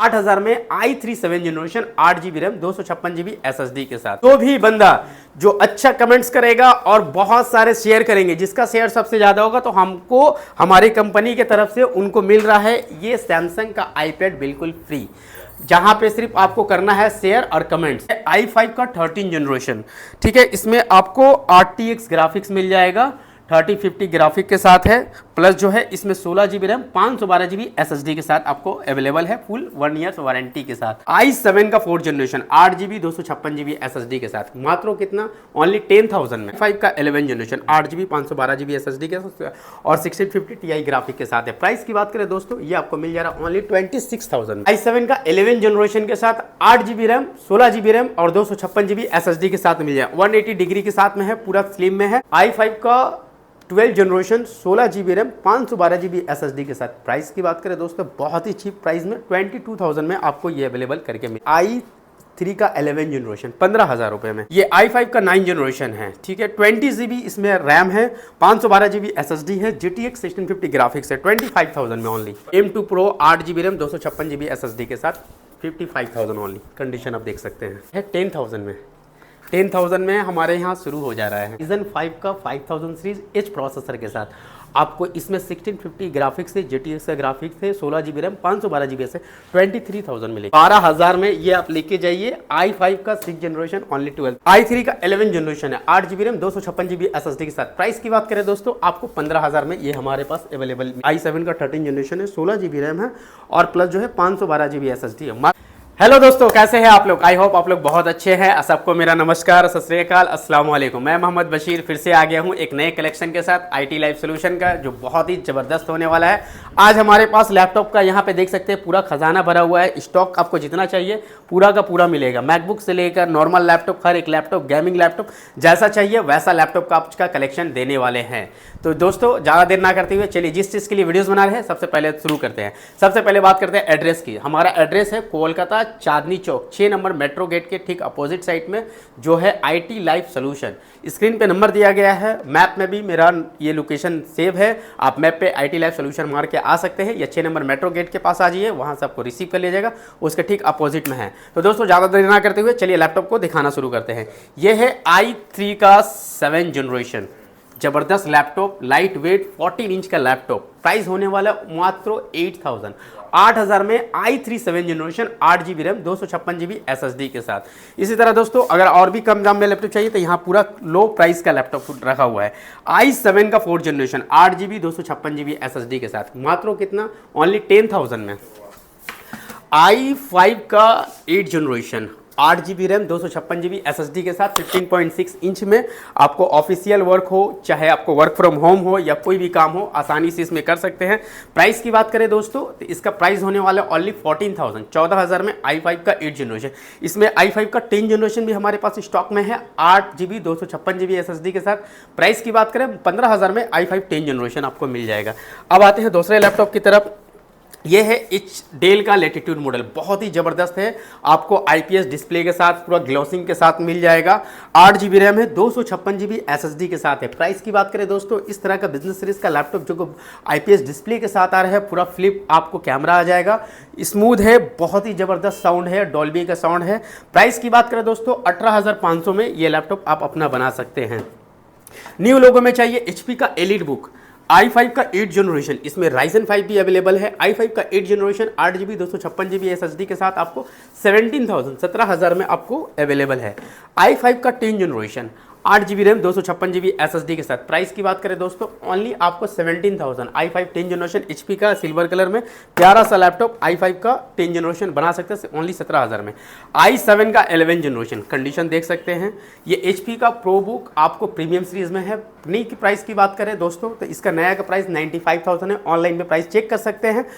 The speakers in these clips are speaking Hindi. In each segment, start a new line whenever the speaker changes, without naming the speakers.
8000 में i3 7 generation 8GB RAM 256GB SSD के साथ। तो भी बंदा जो अच्छा कमेंट्स करेगा और बहुत सारे शेयर करेंगे, जिसका शेयर सबसे ज्यादा होगा, तो हमको हमारी कंपनी के तरफ से उनको मिल रहा है ये सैमसंग का iPad बिल्कुल फ्री, जहां पे सिर्फ आपको करना है शेयर और कमेंट्स। i5 का 13 जनरेशन, ठीक है, इसमें आपको RTX ग्राफिक्स मिल जाएगा, 3050 ग्राफिक के साथ है, प्लस जो है इसमें 16GB रैम 512GB SSD के साथ आपको अवेलेबल है, फुल 1 ईयर्स वारंटी के साथ। i7 का 4 जनरेशन 8GB 256GB SSD के साथ, मात्र कितना, ओनली 10,000 में। 5 का 11 जनरेशन 8GB 512GB SSD के साथ और 1650 Ti ग्राफिक के साथ है। प्राइस की बात करें दोस्तों, ये आपको मिल जा रहा है ओनली 26,000। i7 का 11 जनरेशन के साथ 8GB रैम 16GB रैम और 256GB SSD के साथ मिल जाए, 180 डिग्री के साथ में है, पूरा स्लिम में है। i5 का 12 generation 16GB RAM 512GB SSD के साथ। प्राइस की बात करें दोस्तों, बहुत ही चीप प्राइस में 22,000 में आपको ये अवेलेबल करके मिले। i3 का 11 जनरेशन 15,000 रुपए में। ये i5 का 9 जनरेशन है, ठीक है, 20GB इसमें रैम है, 512GB SSD है, GTX 1650 ग्राफिक्स है, 25,000 में only. M2 Pro 8GB RAM 256GB SSD के साथ 55,000 ओनली। कंडीशन आप देख सकते हैं 10,000 में। 10,000 में हमारे यहाँ शुरू हो जा रहा है। Ryzen 5 का 5000 सीरीज H प्रोसेसर के साथ आपको इसमें 1650 ग्राफिक्स है, GTX का ग्राफिक्स है, 16GB रैम 512GB से 23,000 मिलेगा। 12,000 में ये आप लेके जाइए। i5 का 6 जनरेशन ओनली 12। i3 का 11 जनरेशन है, 8GB रैम 256GB SSD के साथ। प्राइस की बात करें दोस्तों, आपको 15,000 में ये हमारे पास अवेलेबल। i7 का 13 जनरेशन है, 16GB रैम है और प्लस जो है 512GB SSD है। हेलो दोस्तों, कैसे हैं आप लोग? आई होप आप लोग बहुत अच्छे हैं। सबको मेरा नमस्कार, सत श्री अकाल, अस्सलाम वालेकुम। मैं मोहम्मद बशीर फिर से आ गया हूं एक नए कलेक्शन के साथ IT लाइफ सोल्यूशन का, जो बहुत ही ज़बरदस्त होने वाला है। आज हमारे पास लैपटॉप का यहाँ पे देख सकते हैं पूरा खजाना भरा हुआ है। स्टॉक आपको जितना चाहिए पूरा का पूरा मिलेगा। मैकबुक से लेकर नॉर्मल लैपटॉप, हर एक लैपटॉप, गेमिंग लैपटॉप, जैसा चाहिए वैसा लैपटॉप का आपका कलेक्शन देने वाले हैं। तो दोस्तों ज़्यादा देर ना करते हुए चलिए जिस चीज़ के लिए वीडियोज़ बना रहे हैं सबसे पहले शुरू करते हैं। सबसे पहले बात करते हैं एड्रेस की। हमारा एड्रेस है Kolkata Chandni Chowk 6 number metro gate के ठीक अपोजिट साइड में जो है IT लाइफ सोल्यूशन। स्क्रीन पे नंबर दिया गया है, मैप में भी मेरा ये लोकेशन सेव है। आप मैप पे IT लाइफ सोल्यूशन मार के आ सकते हैं या 6 नंबर मेट्रो गेट के पास आ जाइए, वहाँ से आपको रिसीव कर लिया जाएगा, उसके ठीक अपोजिट में है। तो दोस्तों ज़्यादा देर ना करते हुए चलिए लैपटॉप को दिखाना शुरू करते हैं। ये है i3 का 7 जनरेशन जबरदस्त लैपटॉप, लाइट वेट 14 इंच का लैपटॉप। प्राइस होने वाला मात्र 8,000। 8,000 में i3 7 generation 8GB RAM 256GB SSD के साथ। इसी तरह दोस्तों अगर और भी कम दाम में लैपटॉप चाहिए तो यहाँ पूरा लो प्राइस का लैपटॉप रखा हुआ है। i7 का 4 जनरेशन 8GB 256GB SSD के साथ, मात्र कितना, ओनली 10,000 में। i5 का 8 generation 8GB RAM 256GB SSD के साथ 15.6 इंच में आपको ऑफिशियल वर्क हो, चाहे आपको वर्क फ्रॉम होम हो या कोई भी काम हो, आसानी से इसमें कर सकते हैं। प्राइस की बात करें दोस्तों तो इसका प्राइस होने वाला है ओनली 14,000। 14,000 में i5 का 8 जनरेशन। इसमें i5 का 10 जनरेशन भी हमारे पास स्टॉक में है, 8GB 256GB SSD के साथ। प्राइस की बात करें 15,000 में i5 10 जनरेशन आपको मिल जाएगा। अब आते हैं दूसरे लैपटॉप की तरफ। ये है डेल का लैटिट्यूड मॉडल, बहुत ही ज़बरदस्त है। आपको IPS डिस्प्ले के साथ पूरा ग्लोसिंग के साथ मिल जाएगा। 8GB रैम है, 256GB SSD के साथ है। प्राइस की बात करें दोस्तों, इस तरह का बिजनेस सीरीज का लैपटॉप जो IPS डिस्प्ले के साथ आ रहा है, पूरा फ्लिप आपको कैमरा आ जाएगा, स्मूथ है, बहुत ही ज़बरदस्त साउंड है, डॉल्बी का साउंड है। प्राइस की बात करें दोस्तों 18,500 में ये लैपटॉप आप अपना बना सकते हैं। न्यू लोगो में चाहिए HP का एलिट बुक, i5 का 8 जनरेशन, इसमें Ryzen 5 भी अवेलेबल है। i5 का 8 जनरेशन 8GB 256GB SSD के साथ आपको 17,000 में आपको अवेलेबल है। i5 का 10 generation 8GB RAM 256GB SSD के साथ। प्राइस की बात करें दोस्तों ओनली आपको 17,000। i5 10 जनरेशन HP का सिल्वर कलर में प्यारा सा लैपटॉप i5 का 10 जनरेशन बना सकते हैं ओनली 17,000 में। i7 का 11 जनरेशन, कंडीशन देख सकते हैं। ये HP का प्रो बुक आपको प्रीमियम सीरीज में है। नई की प्राइस की बात करें दोस्तों तो इसका नया का प्राइस 95,000 है। ऑनलाइन में प्राइस चेक कर सकते हैं।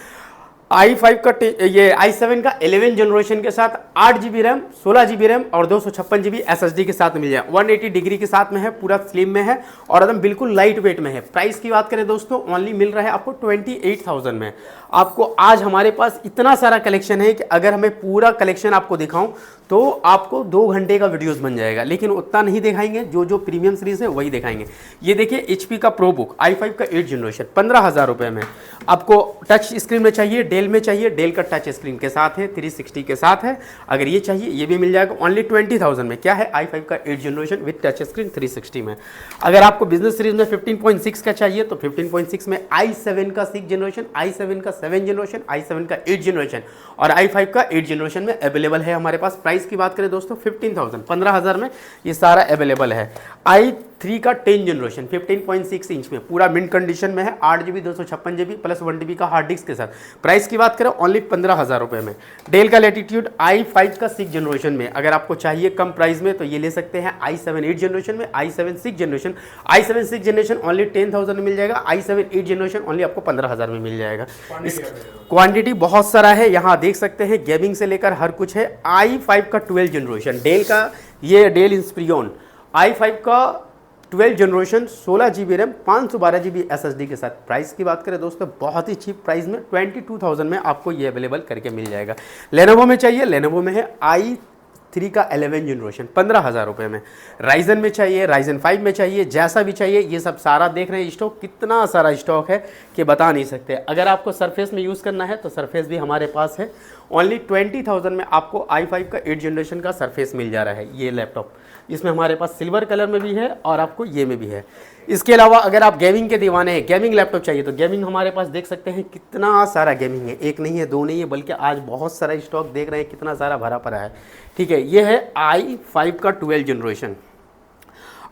i5 का ये i7 का 11 जनरेशन के साथ 8GB रैम 16GB रैम और 256GB SSD के साथ मिल जाए, 180 डिग्री के साथ में है, पूरा स्लिम में है और एकदम बिल्कुल लाइट वेट में है। प्राइस की बात करें दोस्तों ओनली मिल रहा है आपको 28,000 में। आपको आज हमारे पास इतना सारा कलेक्शन है कि अगर हमें पूरा कलेक्शन आपको दिखाऊं तो आपको 2 घंटे का वीडियोस बन जाएगा, लेकिन उतना नहीं दिखाएंगे। जो प्रीमियम सीरीज है वही दिखाएंगे। ये देखिए HP का प्रो बुक i5 का 8 जनरेशन 15,000 रुपये में। आपको टच स्क्रीन में चाहिए, डेल डेल में चाहिए, डेल का टच स्क्रीन के साथ है, 360 के साथ है। अगर ये चाहिए ये भी मिल जाएगा ओनली 20,000 में। क्या है, i5 का 8 जनरेशन विद टच स्क्रीन 360 में। अगर आपको बिजनेस सीरीज में 15.6 का चाहिए तो 15.6 में i7 का 6 जनरेशन, i7 का 7 जनरेशन, i7 का 8 जनरेशन और i5 का 8 जनरेशन में अवेलेबल है हमारे पास। प्राइस की बात करें दोस्तों 15,000 में ये सारा अवेलेबल है। i3 का 10 जनरेशन 15.6 इंच में पूरा मिंट कंडीशन में है, 8GB 256GB प्लस 1TB का हार्ड डिस्क के साथ। प्राइस की बात करें ओनली 15,000 रुपये में। डेल का लैटिट्यूड i5 का 6 जनरेशन में अगर आपको चाहिए कम प्राइस में तो ये ले सकते हैं i7 8 जनरेशन में, i7 6 generation, i7 6 generation only 10,000 में मिल जाएगा, i7 8 जनरेशन ओनली आपको 15,000 में मिल जाएगा। इस क्वांटिटी बहुत सारा है, यहाँ देख सकते हैं गेमिंग से लेकर हर कुछ है। i5 का 12 जनरेशन डेल का, ये डेल इंस्पिरियन i5 का 12 generation 16GB RAM 512GB SSD के साथ। प्राइस की बात करें दोस्तों बहुत ही चीप प्राइस में 22,000 में आपको ये अवेलेबल करके मिल जाएगा। लेनोवो में चाहिए, लेनोवो में है i3 का 11 जनरेशन 15,000 रुपये में। राइजन में चाहिए, राइजन 5 में चाहिए, जैसा भी चाहिए ये सब सारा देख रहे हैं स्टॉक, कितना सारा स्टॉक है कि बता नहीं सकते। अगर आपको सरफेस में यूज़ करना है तो सरफेस भी हमारे पास है। ओनली 20,000 में आपको i5 का 8 जनरेशन का सरफेस मिल जा रहा है ये लैपटॉप। इसमें हमारे पास सिल्वर कलर में भी है और आपको ये में भी है। इसके अलावा अगर आप गेमिंग के दीवाने हैं, गेमिंग लैपटॉप चाहिए तो गेमिंग हमारे पास देख सकते हैं कितना सारा गेमिंग है, एक नहीं है दो नहीं है बल्कि आज बहुत सारा स्टॉक देख रहे हैं, कितना सारा भरा पड़ा है। ठीक है, ये है i5 का 12 generation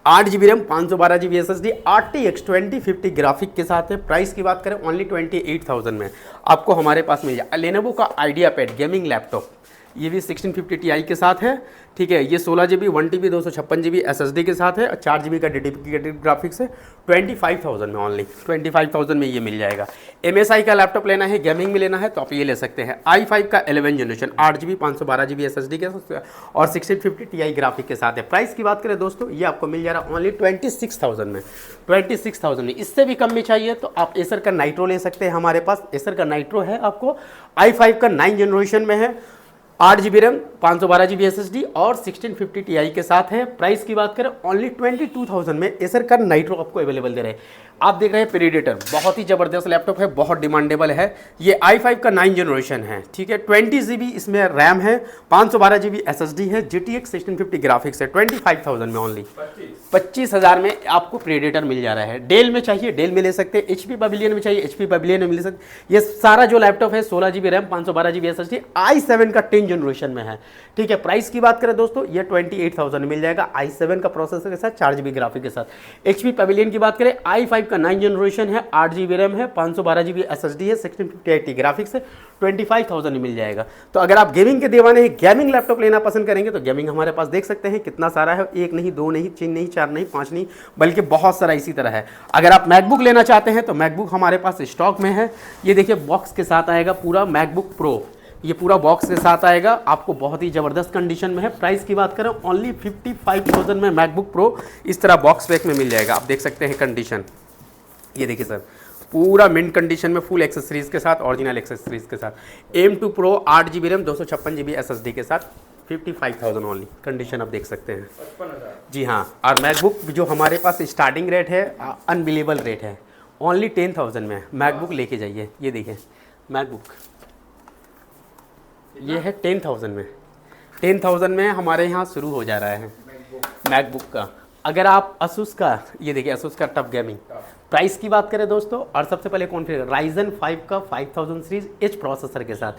8GB RAM 512GB SSD RTX 2050 graphic के साथ है। प्राइस की बात करें ओनली 28,000 में आपको हमारे पास मिल जाए। लेनोवो का आइडिया पैड गेमिंग लैपटॉप ये भी 1650 Ti के साथ है। ठीक है, ये 16GB 1TB 256GB SSD के साथ है और 4GB का डेडिकेटेड ग्राफिक्स है। 25,000 में ओनली 25,000 में ये मिल जाएगा। MSI का लैपटॉप लेना है, गेमिंग में लेना है तो आप ये ले सकते हैं। i5 का 11 जनरेशन 8GB 512GB SSD के साथ और 1650 Ti ग्राफिक के साथ है। प्राइस की बात करें दोस्तों ये आपको मिल जा रहा है ओनली 26,000 में। 26,000 में इससे भी कम में चाहिए तो आप एसर का नाइट्रो ले सकते हैं। हमारे पास एसर का नाइट्रो है, आपको i5 का 9 जनरेशन में है, 8GB रैम 512GB SSD और 1650 Ti के साथ है। प्राइस की बात करें ओनली 22,000 में एसर का नाइट्रो आपको अवेलेबल दे रहे हैं। आप देख रहे हैं प्रेडेटर, बहुत ही ज़बरदस्त लैपटॉप है, बहुत डिमांडेबल है। ये i5 का 9 जनरेशन है। ठीक है, 20GB इसमें रैम है, 512GB SSD है, GTX 1650 ग्राफिक्स है। 25,000 में ओनली 25,000 में आपको प्रेडेटर मिल जा रहा है। डेल में चाहिए डेल में ले सकते हैं, HP पवेलियन में चाहिए HP पवेलियन में मिल सकते हैं। ये सारा जो लैपटॉप है 16GB RAM 512GB SSD i7 का 10 जनरेशन में है। ठीक है, प्राइस की बात करें दोस्तों ये 28,000 मिल जाएगा i7 का प्रोसेसर के साथ 4GB ग्राफिक के साथ। HP पवेलियन की बात करें i5 का 9 जनरेशन है, 8GB रैम है, 512GB SSD है, 1650 ग्राफिक्स है, 25,000 मिल जाएगा। तो अगर आप गेमिंग के दीवाने हैं, गेमिंग लैपटॉप लेना पसंद करेंगे तो गेमिंग हमारे पास देख सकते हैं कितना सारा है, एक नहीं दो नहीं तीन नहीं चार नहीं पाँच नहीं बल्कि बहुत सारा इसी तरह है। अगर आप मैकबुक लेना चाहते हैं तो मैकबुक हमारे पास स्टॉक में है। ये देखिए बॉक्स के साथ आएगा पूरा मैकबुक प्रो, ये पूरा बॉक्स के साथ आएगा, आपको बहुत ही ज़बरदस्त कंडीशन में है। प्राइस की बात करें ओनली 55,000 में मैकबुक प्रो इस तरह बॉक्स पैक में मिल जाएगा। आप देख सकते हैं कंडीशन, ये देखिए सर पूरा मिंट कंडीशन में फुल एक्सेसरीज के साथ, ओरिजिनल एक्सेसरीज के साथ। M2 Pro 8GB RAM 256GB SSD के साथ 55,000 ओनली कंडीशन आप देख सकते हैं। जी हाँ, और मैकबुक जो हमारे पास स्टार्टिंग रेट है अनबिलीवेबल रेट है, ओनली 10,000 में मैकबुक लेके जाइए। ये देखिए मैकबुक ये है 10,000 में, 10,000 में हमारे यहाँ शुरू हो जा रहा है मैकबुक का। अगर आप asus का, ये देखिए asus का टफ गेमिंग प्राइस की बात करें दोस्तों, और सबसे पहले कौन फिर Ryzen 5 का 5000 सीरीज H प्रोसेसर के साथ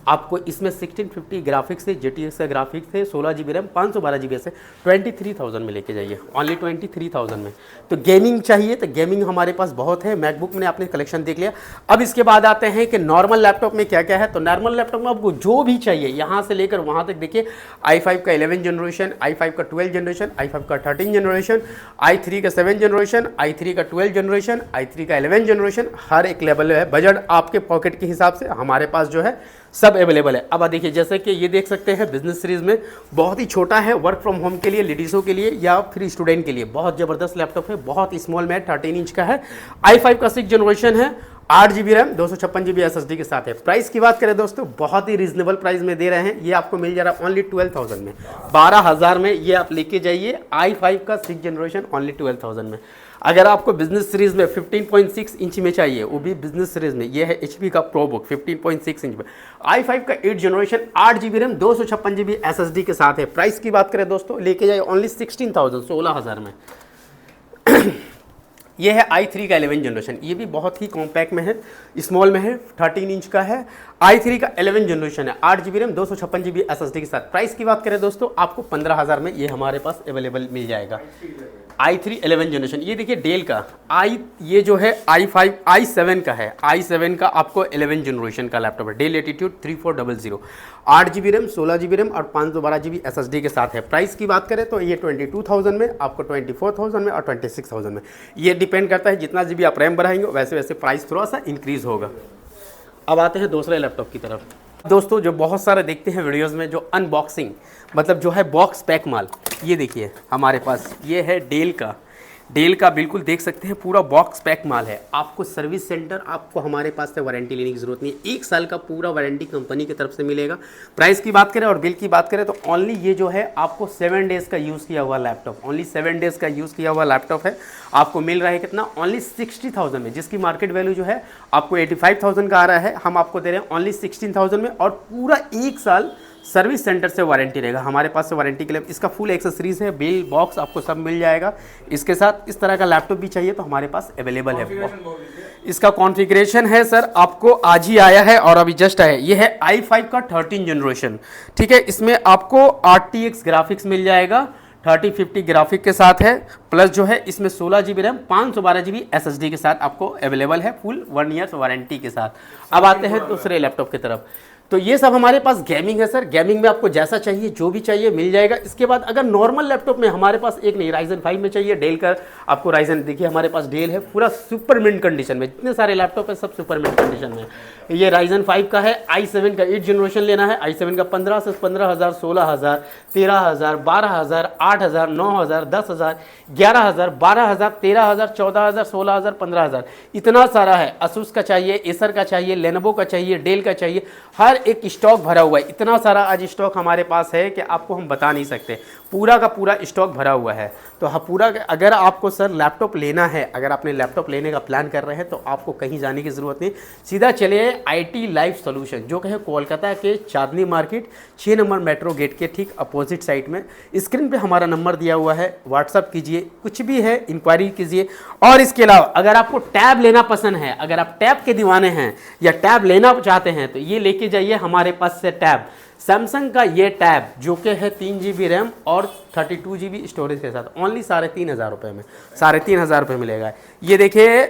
आपको इसमें 1650 ग्राफिक्स है, GTX का ग्राफिक्स है, 16GB रैम 512GB से 23,000 में लेके जाइए, ओनली 23,000 में। तो गेमिंग चाहिए तो गेमिंग हमारे पास बहुत है। मैकबुक में आपने कलेक्शन देख लिया। अब इसके बाद आते हैं कि नॉर्मल लैपटॉप में क्या क्या है। तो नॉर्मल लैपटॉप में आपको जो भी चाहिए यहाँ से लेकर वहाँ तक देखिए, i5 का 11 जनरेशन, i5 का 12 जनरेशन, i5 का 13 जनरेशन, i3 का 7 जनरेशन, i3 का 12 जनरेशन, i3 का 11 जनरेशन, हर एक लेवल है। बजट आपके पॉकेट के हिसाब से हमारे पास जो है सब अवेलेबल है। अब देखिए जैसे कि ये देख सकते हैं बिजनेस सीरीज में बहुत ही छोटा है, वर्क फ्रॉम होम के लिए, लेडीज़ों के लिए या फिर स्टूडेंट के लिए बहुत ज़बरदस्त लैपटॉप है, बहुत स्मॉल में 13 इंच का है, i5 का 6 जनरेशन है, 8GB रैम 256GB SSD के साथ है। प्राइस की बात करें दोस्तों बहुत ही रीजनेबल प्राइस में दे रहे हैं। ये आपको मिल जा रहा है ओनली 12,000 में, 12,000 में ये आप लेके जाइए। i5 का 6 जनरेशन ओनली 12,000 में। अगर आपको बिजनेस सीरीज में 15.6 इंच में चाहिए, वो भी बिजनेस सीरीज में, ये है HP का प्रोबुक 15.6 इंच में, i5 का 8 generation 8 GB RAM 256 GB SSD के साथ है। प्राइस की बात करें दोस्तों, लेके जाइए ओनली 16,000 में। ये है i3 का 11 जनरेशन, ये भी बहुत ही कॉम्पैक्ट में है, स्मॉल में है, 13 इंच का है। i3 का 11 जनरेशन है, 8 GB रैम 256 GB SSD के साथ। प्राइस की बात करें दोस्तों, आपको 15,000 में ये हमारे पास अवेलेबल मिल जाएगा। i3 11 जनरेशन, ये देखिए डेल का ये जो है i7 का है, i7 का आपको 11 जनरेशन का लैपटॉप है, Dell Latitude 3400, 8 GB RAM 16 GB RAM और 512 GB SSD के साथ है। प्राइस की बात करें तो ये 22,000 में, आपको 24,000 में और 26,000 में। ये डिपेंड करता है जितना GB आप रैम बढ़ाएंगे वैसे वैसे प्राइस थोड़ा सा इंक्रीज होगा। अब आते हैं दूसरे लैपटॉप की तरफ। दोस्तों जो बहुत सारे देखते हैं वीडियोस में जो अनबॉक्सिंग, मतलब जो है बॉक्स पैक माल, ये देखिए हमारे पास ये है डेल का बिल्कुल देख सकते हैं पूरा बॉक्स पैक माल है। आपको सर्विस सेंटर, आपको हमारे पास से वारंटी लेने की जरूरत नहीं है, 1 साल का पूरा वारंटी कंपनी की तरफ से मिलेगा। प्राइस की बात करें और बिल की बात करें तो ओनली ये जो है आपको 7 डेज़ का यूज़ किया हुआ लैपटॉप, ओनली 7 डेज़ का यूज़ किया हुआ लैपटॉप है, आपको मिल रहा है कितना, ओनली 60,000 में, जिसकी मार्केट वैल्यू जो है आपको 85,000 का आ रहा है, हम आपको दे रहे हैं ओनली 16,000 में। और पूरा 1 साल सर्विस सेंटर से वारंटी रहेगा हमारे पास से वारंटी के लिए। इसका फुल एक्सेसरीज है, बिल बॉक्स आपको सब मिल जाएगा। इसके साथ इस तरह का लैपटॉप भी चाहिए तो हमारे पास अवेलेबल है। इसका कॉन्फ़िगरेशन है सर, आपको आज ही आया है और अभी जस्ट आया है। ये है i5 का 13 जनरेशन, ठीक है। इसमें आपको RTX ग्राफिक्स मिल जाएगा, 3050 ग्राफिक के साथ है, प्लस जो है इसमें 16 GB रैम 512 GB SSD के साथ आपको अवेलेबल है, फुल 1 ईयर्स वारंटी के साथ। अब आते हैं दूसरे लैपटॉप की तरफ। तो ये सब हमारे पास गेमिंग है सर, गेमिंग में आपको जैसा चाहिए जो भी चाहिए मिल जाएगा। इसके बाद अगर नॉर्मल लैपटॉप में हमारे पास एक नहीं, Ryzen 5 में चाहिए, डेल का आपको Ryzen, देखिए हमारे पास डेल है पूरा सुपर मिंट कंडीशन में, जितने सारे लैपटॉप है सब सुपर मिंट कंडीशन में। ये Ryzen 5 का है, i7 का 8 जनरेशन लेना है, i7 का 15 से 15,000, 16,000, 13,000, 12,000, 8,000, 9,000, 10,000, 11,000, 12,000, 13,000, 14,000, 16,000, 15,000, इतना सारा है। Asus का चाहिए, एसर का चाहिए, लेनोवो का चाहिए, डेल का चाहिए, हर एक स्टॉक भरा हुआ है। इतना सारा आज स्टॉक हमारे पास है कि आपको हम बता नहीं सकते, पूरा का पूरा स्टॉक भरा हुआ है। तो हाँ पूरा, अगर आपको सर लैपटॉप लेना है, अगर आपने लैपटॉप लेने का प्लान कर रहे हैं तो आपको कहीं जाने की ज़रूरत नहीं, सीधा चलिए IT लाइफ सॉल्यूशन, जो कि है कोलकाता के चांदनी मार्केट 6 नंबर मेट्रो गेट के ठीक अपोजिट साइड में। स्क्रीन पे हमारा नंबर दिया हुआ है, व्हाट्सअप कीजिए, कुछ भी है इंक्वायरी कीजिए। और इसके अलावा अगर आपको टैब लेना पसंद है, अगर आप टैब के दीवाने हैं या टैब लेना चाहते हैं तो ये लेके जाइए हमारे पास से टैब। सैमसंग का ये टैब जो कि है 3 GB रैम और 32 GB स्टोरेज के साथ, ओनली 3,500 रुपये में, 3,500 रुपये मिलेगा। ये देखिए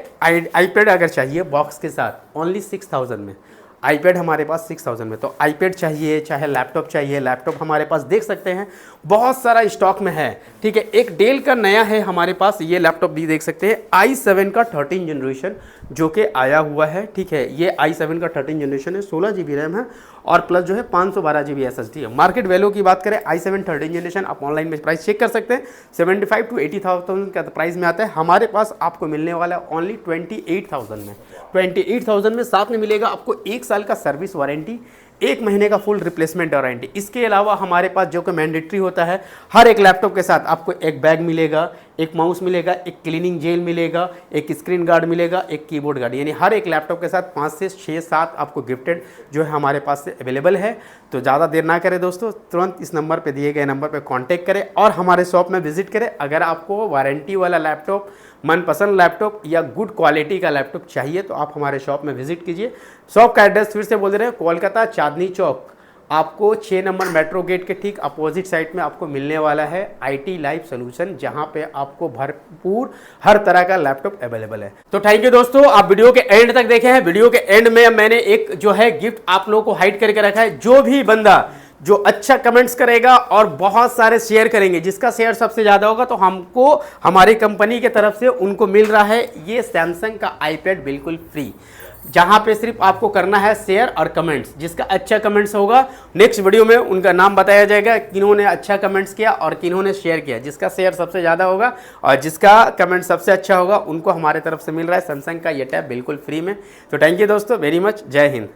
iPad अगर चाहिए बॉक्स के साथ ओनली 6,000 में, iPad हमारे पास 6,000 में। तो iPad चाहिए चाहे लैपटॉप चाहिए, लैपटॉप हमारे पास देख सकते हैं बहुत सारा स्टॉक में है, ठीक है। एक डेल का नया है हमारे पास, ये लैपटॉप भी देख सकते हैं, i7 का 13 जनरेशन जो कि आया हुआ है, ठीक है। ये i7 का 13 जनरेशन है, 16 GB रैम है और प्लस जो है 512 GB SSD है। मार्केट वैल्यू की बात करें i7 13 जनरेशन आप ऑनलाइन में प्राइस चेक कर सकते हैं, 75 to 80,000 का प्राइस में आता है। हमारे पास आपको मिलने वाला है ओनली 28,000 में, 28,000 में। साथ में मिलेगा आपको 1 साल का सर्विस वारंटी, 1 महीने का फुल रिप्लेसमेंट वारंटी। इसके अलावा हमारे पास जो कि मैंडेटरी होता है, हर एक लैपटॉप के साथ आपको एक बैग मिलेगा, एक माउस मिलेगा, एक क्लीनिंग जेल मिलेगा, एक स्क्रीन गार्ड मिलेगा, एक कीबोर्ड गार्ड, यानी हर एक लैपटॉप के साथ 5 से 6-7 आपको गिफ्टेड जो है हमारे पास से अवेलेबल है। तो ज़्यादा देर ना करें दोस्तों, तुरंत इस नंबर पे दिए गए नंबर पे कांटेक्ट करें और हमारे शॉप में विजिट करें। अगर आपको वारंटी वाला लैपटॉप, मनपसंद लैपटॉप या गुड क्वालिटी का लैपटॉप चाहिए तो आप हमारे शॉप में विजिट कीजिए। शॉप का एड्रेस फिर से बोल दे रहे हैं, कोलकाता चांदनी चौक, आपको 6 नंबर मेट्रो गेट के ठीक अपोजिट साइड में आपको मिलने वाला है IT लाइफ सॉल्यूशन, जहां पे आपको भरपूर हर तरह का लैपटॉप अवेलेबल है। तो थैंक यू दोस्तों, आप वीडियो के एंड तक देखे हैं। वीडियो के एंड में मैंने एक जो है गिफ्ट आप लोगों को हाइड करके रखा है। जो भी बंदा जो अच्छा कमेंट्स करेगा और बहुत सारे शेयर करेंगे, जिसका शेयर सबसे ज़्यादा होगा तो हमको हमारी कंपनी के तरफ से उनको मिल रहा है ये सैमसंग का iPad बिल्कुल फ्री, जहां पे सिर्फ आपको करना है शेयर और कमेंट्स। जिसका अच्छा कमेंट्स होगा नेक्स्ट वीडियो में उनका नाम बताया जाएगा, किन्होंने अच्छा कमेंट्स किया और किन्होंने शेयर किया। जिसका शेयर सबसे ज़्यादा होगा और जिसका कमेंट सबसे अच्छा होगा उनको हमारे तरफ से मिल रहा है सैमसंग का ये टैब बिल्कुल फ्री में। तो थैंक यू दोस्तों वेरी मच, जय हिंद।